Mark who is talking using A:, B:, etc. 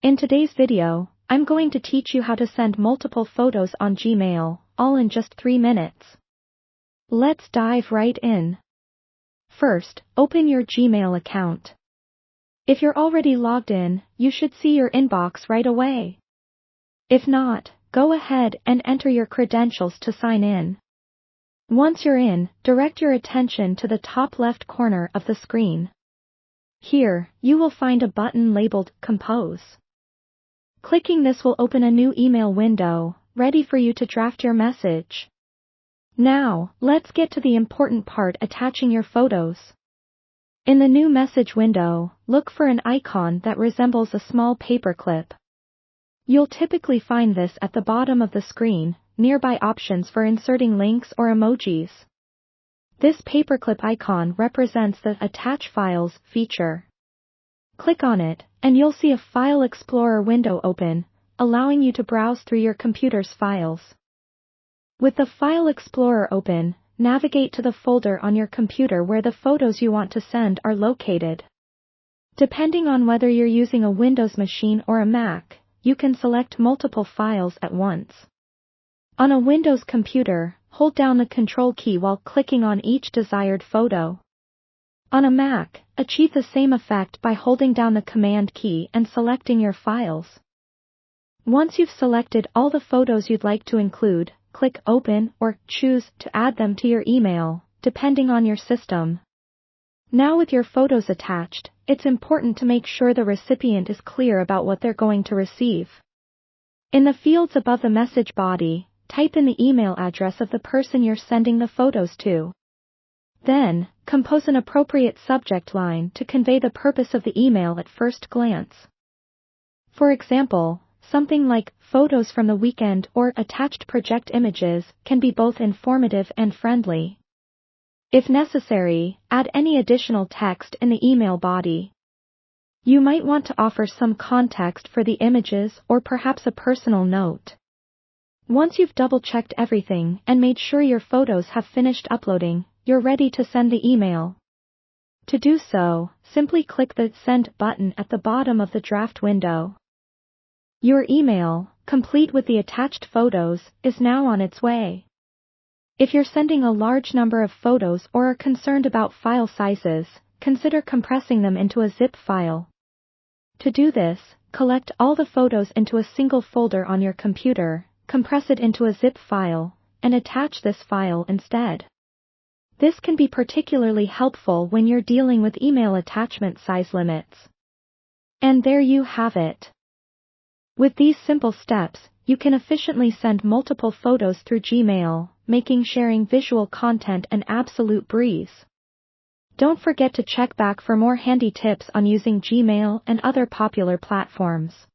A: In today's video, I'm going to teach you how to send multiple photos on Gmail, all in just 3 minutes. Let's dive right in. First, open your Gmail account. If you're already logged in, you should see your inbox right away. If not, go ahead and enter your credentials to sign in. Once you're in, direct your attention to the top left corner of the screen. Here, you will find a button labeled Compose. Clicking this will open a new email window, ready for you to draft your message. Now, let's get to the important part: attaching your photos. In the new message window, look for an icon that resembles a small paperclip. You'll typically find this at the bottom of the screen, nearby options for inserting links or emojis. This paperclip icon represents the Attach Files feature. Click on it, and you'll see a File Explorer window open, allowing you to browse through your computer's files. With the File Explorer open, navigate to the folder on your computer where the photos you want to send are located. Depending on whether you're using a Windows machine or a Mac, you can select multiple files at once. On a Windows computer, hold down the Control key while clicking on each desired photo. On a Mac, achieve the same effect by holding down the Command key and selecting your files. Once you've selected all the photos you'd like to include, click Open or choose to add them to your email, depending on your system. Now with your photos attached, it's important to make sure the recipient is clear about what they're going to receive. In the fields above the message body, type in the email address of the person you're sending the photos to. Then, compose an appropriate subject line to convey the purpose of the email at first glance. For example, something like "Photos from the weekend" or "Attached project images" can be both informative and friendly. If necessary, add any additional text in the email body. You might want to offer some context for the images or perhaps a personal note. Once you've double-checked everything and made sure your photos have finished uploading, you're ready to send the email. To do so, simply click the Send button at the bottom of the draft window. Your email, complete with the attached photos, is now on its way. If you're sending a large number of photos or are concerned about file sizes, consider compressing them into a zip file. To do this, collect all the photos into a single folder on your computer, compress it into a zip file, and attach this file instead. This can be particularly helpful when you're dealing with email attachment size limits. And there you have it. With these simple steps, you can efficiently send multiple photos through Gmail, making sharing visual content an absolute breeze. Don't forget to check back for more handy tips on using Gmail and other popular platforms.